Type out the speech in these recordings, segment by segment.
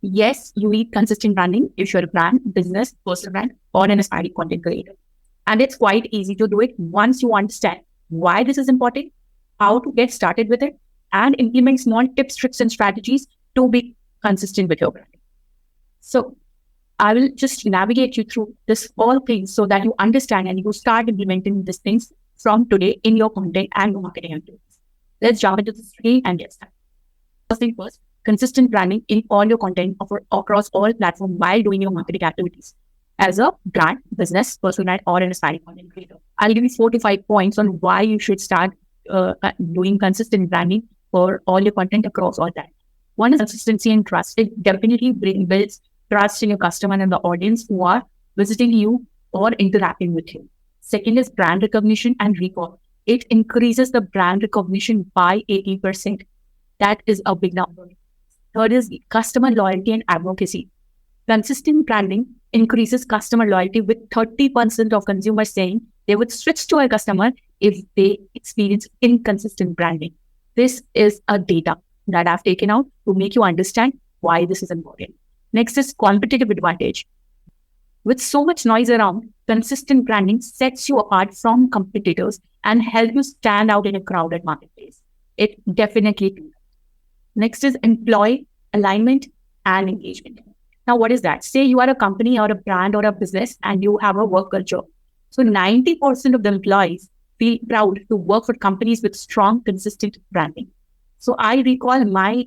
Yes, you need consistent branding if you're a brand, business, personal brand, or an aspiring content creator. And it's quite easy to do it once you understand why this is important, how to get started with it, and implement small tips, tricks, and strategies to be consistent with your branding. So I will just navigate you through this all things so that you understand and you start implementing these things from today in your content and your marketing activities. Let's jump into this tree and get started. First thing first, consistent branding in all your content across all platforms while doing your marketing activities as a brand, business, personal brand, or an aspiring content creator. I'll give you 4 to 5 points on why you should start doing consistent branding for all your content across all that. One is consistency and trust. It definitely builds trust in your customer and the audience who are visiting you or interacting with you. Second is brand recognition and recall. It increases the brand recognition by 80%. That is a big number. Third is customer loyalty and advocacy. Consistent branding increases customer loyalty with 30% of consumers saying they would switch to a customer if they experience inconsistent branding. This is a data that I've taken out to make you understand why this is important. Next is competitive advantage. With so much noise around, consistent branding sets you apart from competitors and helps you stand out in a crowded marketplace. It definitely do. Next is employee alignment and engagement. Now, what is that? Say you are a company or a brand or a business and you have a work culture. So 90% of the employees feel proud to work for companies with strong, consistent branding. So I recall my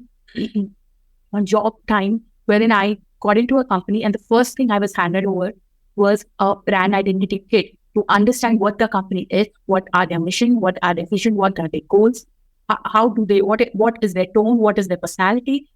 job time wherein I got into a company and the first thing I was handed over was a brand identity kit to understand what the company is, what are their mission, what are their vision, what are their goals, how do they, what is their tone, what is their personality,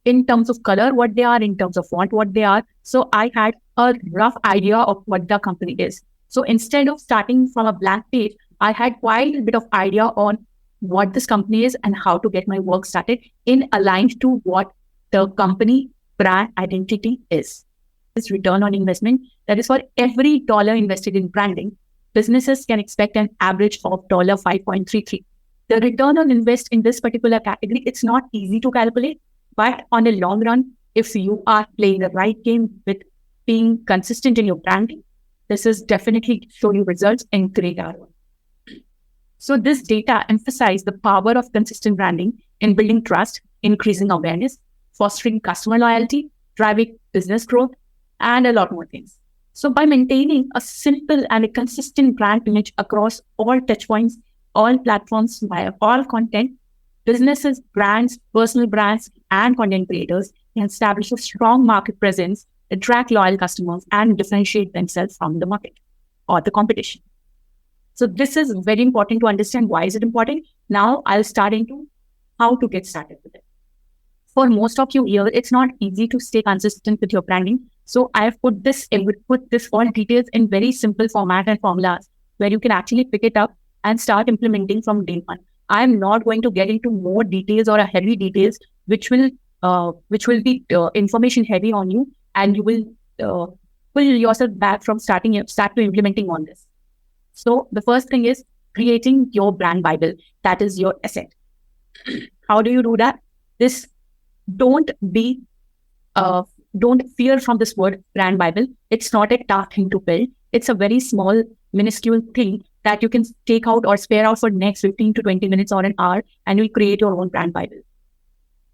in terms of color, what they are, in terms of font, what they are. So I had a rough idea of what the company is. So instead of starting from a blank page, I had quite a bit of idea on what this company is and how to get my work started in aligned to what the company brand identity is. This return on investment, that is for every dollar invested in branding, businesses can expect an average of $5.33. The return on invest in this particular category, it's not easy to calculate, but on a long run, if you are playing the right game with being consistent in your branding, this is definitely show you results and great ROI. So this data emphasize the power of consistent branding in building trust, increasing awareness, fostering customer loyalty, driving business growth, and a lot more things. So by maintaining a simple and a consistent brand image across all touchpoints, all platforms, via all content, businesses, brands, personal brands, and content creators can establish a strong market presence, attract loyal customers, and differentiate themselves from the market or the competition. So this is very important to understand. Why is it important? Now I'll start into how to get started with it. For most of you here, it's not easy to stay consistent with your branding. So I have put this all details in very simple format and formulas where you can actually pick it up and start implementing from day one. I am not going to get into more details or heavy details, which will be information heavy on you, and you will pull yourself back from start to implementing on this. So the first thing is creating your brand Bible. That is your asset. How do you do that? Don't fear from this word brand Bible. It's not a tough thing to build. It's a very small, minuscule thing that you can take out or spare out for next 15 to 20 minutes or an hour, and you'll create your own brand Bible.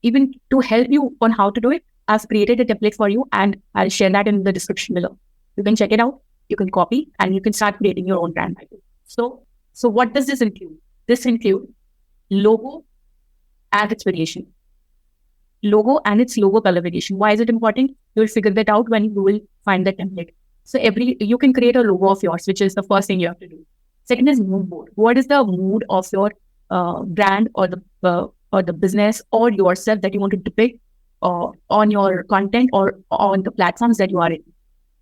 Even to help you on how to do it, I've created a template for you and I'll share that in the description below. You can check it out, you can copy, and you can start creating your own brand Bible. So what does this include? This includes logo and its variation. Logo and its logo color variation. Why is it important? You will figure that out when you will find the template. So you can create a logo of yours, which is the first thing you have to do. Second is mood board. What is the mood of your brand or the business or yourself that you want to depict on your content or on the platforms that you are in?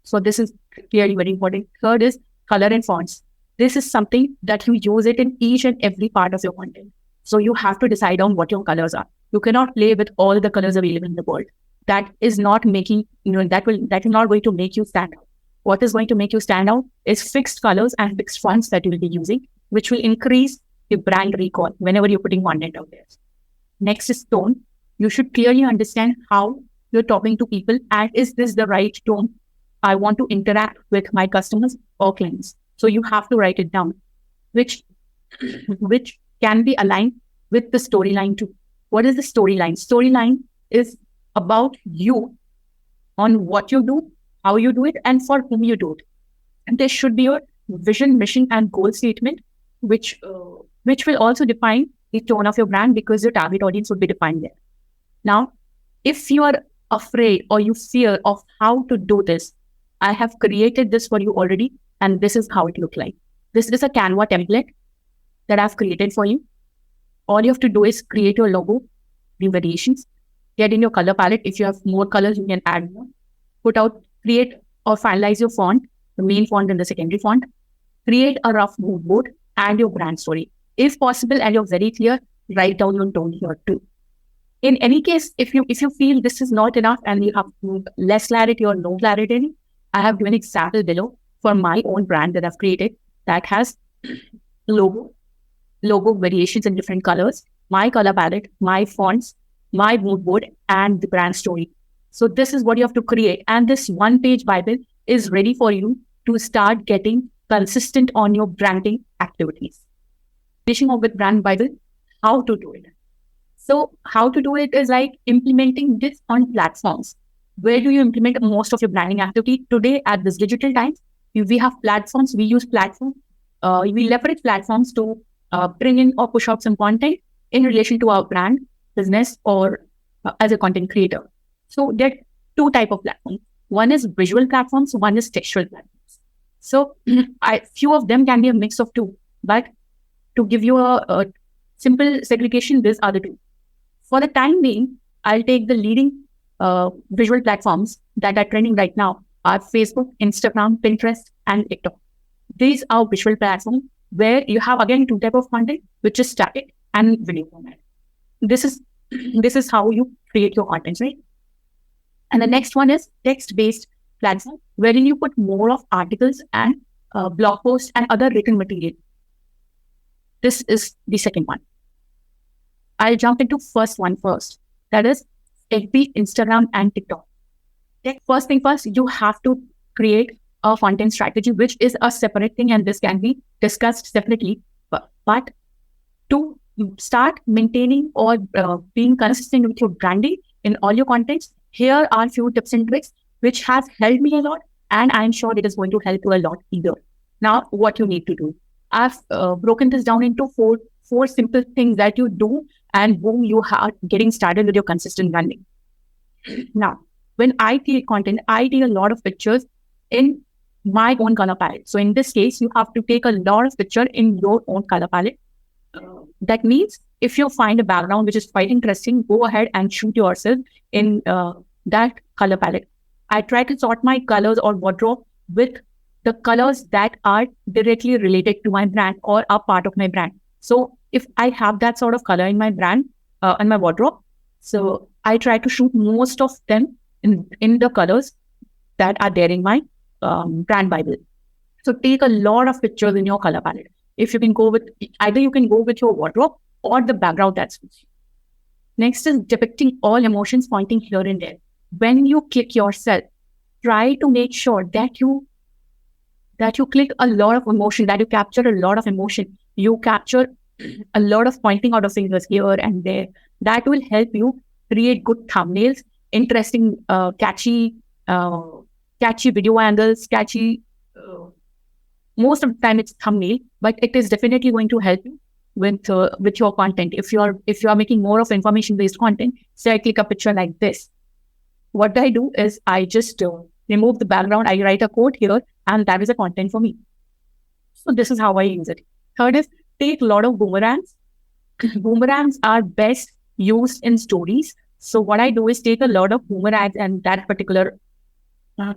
So this is clearly very important. Third is color and fonts. This is something that you use it in each and every part of your content. So you have to decide on what your colors are. You cannot play with all the colors available in the world. That is not making, that is not going to make you stand out. What is going to make you stand out is fixed colors and fixed fonts that you will be using, which will increase your brand recall whenever you're putting content out there. Next is tone. You should clearly understand how you're talking to people, and is this the right tone I want to interact with my customers or clients? So you have to write it down, which which can be aligned with the storyline too. What is the storyline? Storyline is about you, on what you do, how you do it, and for whom you do it. And there should be a vision, mission, and goal statement, which will also define the tone of your brand, because your target audience would be defined there. Now, if you are afraid or you fear of how to do this, I have created this for you already, and this is how it looks like. This is a Canva template that I've created for you. All you have to do is create your logo, the variations, get in your color palette. If you have more colors, you can add more. Create or finalize your font, the main font and the secondary font. Create a rough mood board and your brand story. If possible, and you're very clear, write down your tone here too. In any case, if you feel this is not enough and you have less clarity or no clarity, I have given an example below for my own brand that I've created that has logo variations in different colors, my color palette, my fonts, my mood board, and the brand story. So this is what you have to create. And this one-page Bible is ready for you to start getting consistent on your branding activities. Finishing off with brand Bible, how to do it. So how to do it is like implementing this on platforms. Where do you implement most of your branding activity? Today, at this digital times, we have platforms. We use platforms. We leverage platforms to bring in or push out some content in relation to our brand, business, or as a content creator. So there are two types of platforms. One is visual platforms, one is textual platforms. So few of them can be a mix of two. But to give you a simple segregation, these are the two. For the time being, I'll take the leading visual platforms that are trending right now are Facebook, Instagram, Pinterest, and TikTok. These are visual platforms where you have, again, two types of content, which is static and video format. This is how you create your content, right? And the next one is text-based platform, wherein you put more of articles and blog posts and other written material. This is the second one. I'll jump into first one first. That is FB, Instagram, and TikTok. First thing first, you have to create a content strategy, which is a separate thing, and this can be discussed separately. But to start maintaining or being consistent with your branding in all your contents, here are a few tips and tricks which has helped me a lot, and I'm sure it is going to help you a lot either. Now, what you need to do. I've broken this down into four simple things that you do, and boom, you are getting started with your consistent branding. Now, when I create content, I take a lot of pictures in my own color palette. So in this case, you have to take a lot of picture in your own color palette. That means if you find a background which is quite interesting, go ahead and shoot yourself in that color palette. I try to sort my colors or wardrobe with the colors that are directly related to my brand or are part of my brand. So if I have that sort of color in my brand and my wardrobe, so I try to shoot most of them in the colors that are there in my brand Bible. So take a lot of pictures in your color palette. If you can go with, either you can go with your wardrobe or the background that's with you. Next is depicting all emotions pointing here and there. When you click yourself, try to make sure that you click a lot of emotion, that you capture a lot of emotion. You capture a lot of pointing out of fingers here and there. That will help you create good thumbnails, interesting, catchy video angles, most of the time it's thumbnail, but it is definitely going to help you with your content. If you are making more of information based content, say I click a picture like this. What I do is I just remove the background. I write a quote here, and that is a content for me. So this is how I use it. Third is take a lot of boomerangs. Boomerangs are best used in stories. So what I do is take a lot of boomerangs and that particular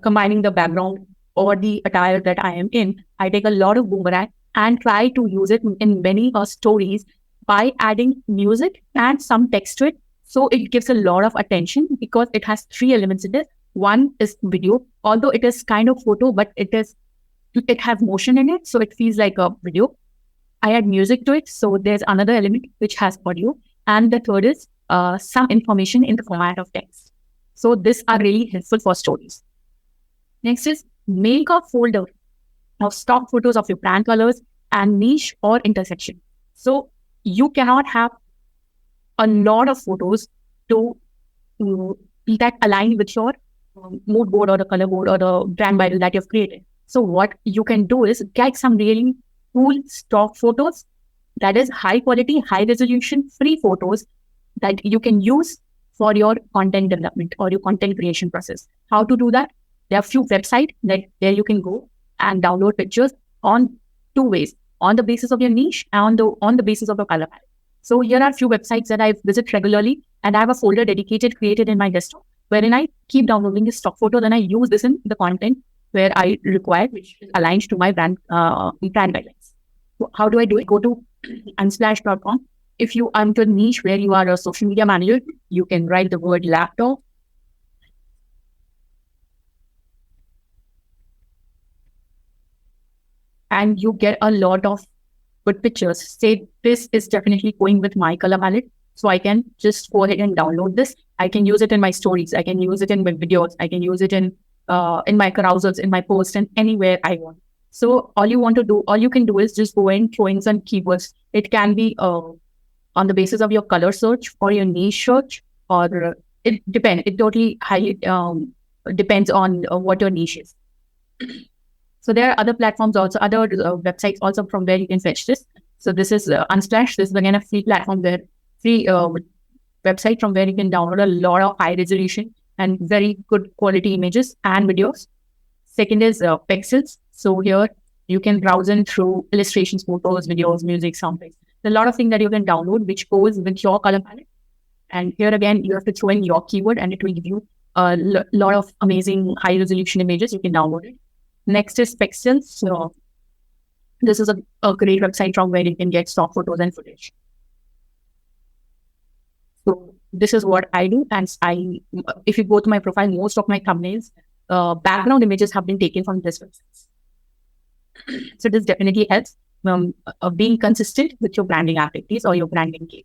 combining the background or the attire that I am in, I take a lot of boomerang and try to use it in many stories by adding music and some text to it. So it gives a lot of attention because it has three elements in it. One is video, although it is kind of photo, but it has motion in it. So it feels like a video. I add music to it. So there's another element which has audio. And the third is some information in the format of text. So these are really helpful for stories. Next is make a folder of stock photos of your brand colors and niche or intersection. So you cannot have a lot of photos to that align with your mood board or the color board or the brand Bible that you've created. So what you can do is get some really cool stock photos that is high quality, high resolution, free photos that you can use for your content development or your content creation process. How to do that? There are few websites that there you can go and download pictures on two ways, on the basis of your niche and on the basis of your color palette. So here are a few websites that I visit regularly, and I have a folder created in my desktop, wherein I keep downloading the stock photo, then I use this in the content where I require, which aligns to my brand guidelines. So how do I do it? Go to unsplash.com. If you are into a niche where you are a social media manager, you can write the word laptop. And you get a lot of good pictures. Say this is definitely going with my color palette. So I can just go ahead and download this. I can use it in my stories. I can use it in my videos. I can use it in my carousels, in my posts, and anywhere I want. So all you can do is just go and throw in some keywords. It can be on the basis of your color search or your niche search, or it depends. It totally highly depends on what your niche is. So there are other platforms also, other websites also from where you can fetch this. So this is Unsplash. This is again a free platform free website from where you can download a lot of high resolution and very good quality images and videos. Second is Pexels. So here you can browse in through illustrations, photos, videos, music, sound effects. There's a lot of things that you can download which goes with your color palette. And here again, you have to throw in your keyword and it will give you a lot of amazing high resolution images. You can download it. Next is Pexels. So this is a great website from where you can get stock photos and footage. So this is what I do. And if you go to my profile, most of my thumbnails, background images have been taken from this website. So this definitely helps being consistent with your branding activities or your branding game.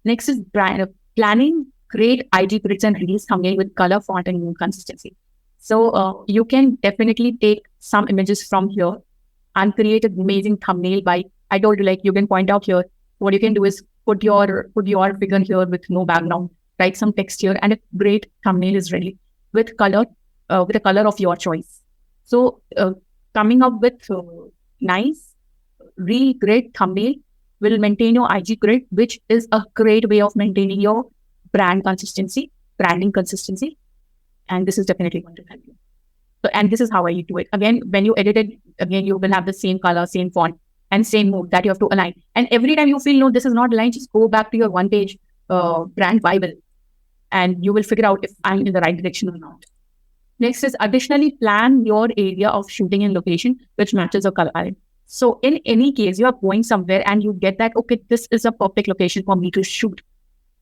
Next is planning great IG grids and reels thumbnail with color, font, and consistency. So you can definitely take some images from here and create an amazing thumbnail by, I told you, like you can point out here, what you can do is put your figure here with no background, write some text here, and a great thumbnail is ready with color, with a color of your choice. So coming up with nice, really great thumbnail will maintain your IG grid, which is a great way of maintaining your branding consistency. And this is definitely going to help you. So, and this is how I do it. Again, when you edit it, again, you will have the same color, same font, and same mood that you have to align. And every time you feel, no, this is not aligned, just go back to your one-page brand Bible, and you will figure out if I'm in the right direction or not. Next is additionally plan your area of shooting and location, which matches your color palette. So in any case, you are going somewhere and you get that, okay, this is a perfect location for me to shoot.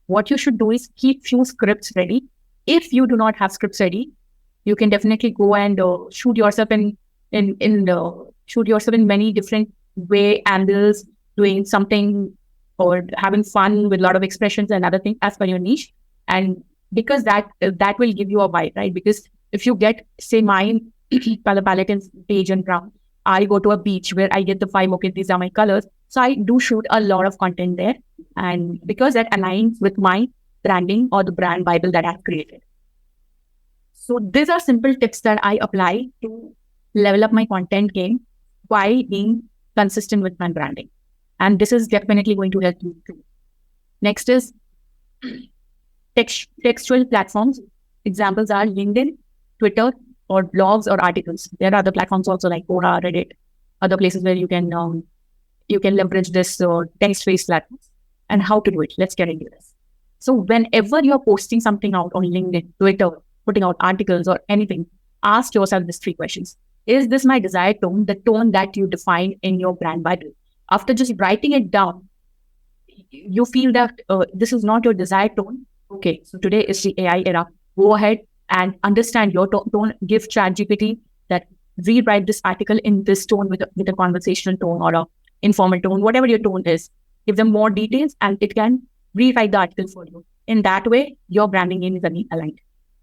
What you should do is keep few scripts ready. If you do not have scripts ready, you can definitely go and shoot yourself in many different angles, doing something or having fun with a lot of expressions and other things as per your niche. And because that will give you a vibe, right? Because if you get, say, mine color palette is beige and brown, I go to a beach where I get the vibe, okay, these are my colors. So I do shoot a lot of content there. And because that aligns with my branding or the brand Bible that I've created. So these are simple tips that I apply to level up my content game while being consistent with my branding. And this is definitely going to help you too. Next is textual platforms. Examples are LinkedIn, Twitter, or blogs or articles. There are other platforms also like Quora, Reddit, other places where you can leverage this text-based platforms. And how to do it? Let's get into this. So whenever you're posting something out on LinkedIn, Twitter, putting out articles or anything, ask yourself these 3 questions. Is this my desired tone, the tone that you define in your brand Bible? After just writing it down, you feel that this is not your desired tone. Okay, so today is the AI era. Go ahead and understand your tone. Give ChatGPT that rewrite this article in this tone with a conversational tone or a informal tone, whatever your tone is. Give them more details and it can rewrite the article for you. In that way, your branding game is aligned.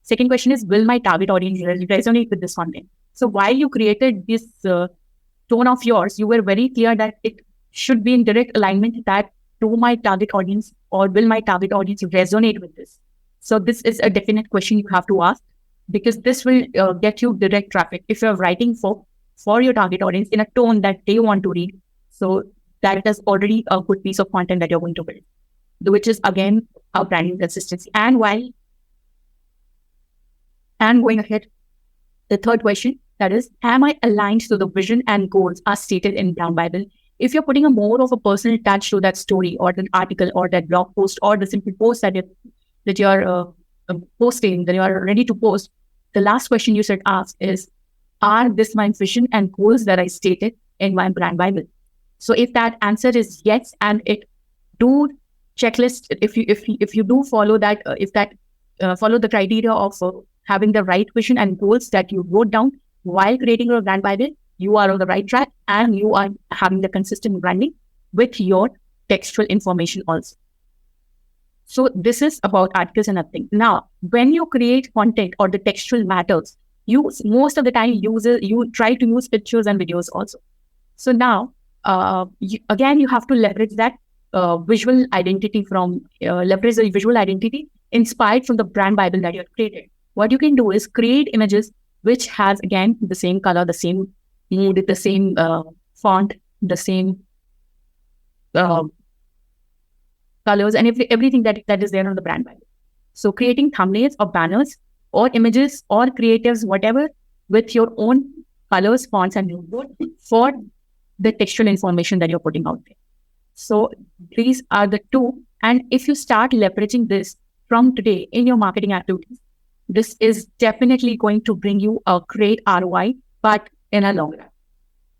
Second question is, will my target audience resonate with this content? So while you created this tone of yours, you were very clear that it should be in direct alignment that to my target audience, or will my target audience resonate with this? So this is a definite question you have to ask, because this will get you direct traffic. If you're writing for your target audience in a tone that they want to read, so that is already a good piece of content that you're going to build, which is again a branding consistency. And going ahead, the third question, that is, am I aligned to the vision and goals as stated in Brand Bible? If you're putting a more of a personal touch to that story or that article or that blog post or the simple post that you're posting, that you are ready to post, the last question you should ask is, are this my vision and goals that I stated in my Brand Bible? So if that answer is yes, and it do checklist, if you do follow that, follow the criteria of having the right vision and goals that you wrote down while creating your Brand Bible, you are on the right track and you are having the consistent branding with your textual information also. So this is about articles and everything. Now, when you create content or the textual matters, you most of the time you try to use pictures and videos also. So now, you have to leverage that visual identity leverage the visual identity inspired from the Brand Bible that you have created. What you can do is create images which has, again, the same color, the same mood, the same font, the same colors, and everything that is there on the Brand Bible. So creating thumbnails or banners or images or creatives, whatever, with your own colors, fonts, and mood for the textual information that you're putting out there. So these are the two. And if you start leveraging this from today in your marketing activities, this is definitely going to bring you a great ROI, but in a long run.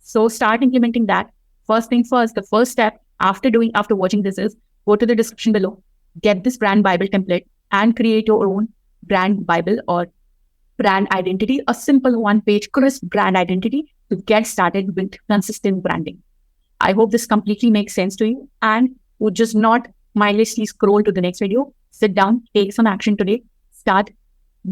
So start implementing that. First thing first, the first step after watching this is go to the description below, get this Brand Bible template and create your own Brand Bible or brand identity, a simple one-page crisp brand identity to get started with consistent branding. I hope this completely makes sense to you and would just not mindlessly scroll to the next video. Sit down, take some action today, start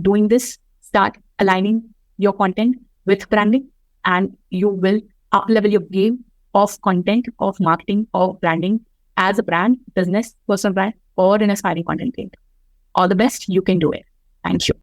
doing this, start aligning your content with branding, and you will up-level your game of content, of marketing, of branding as a brand, business, personal brand, or an aspiring content creator. All the best, you can do it. Thank you.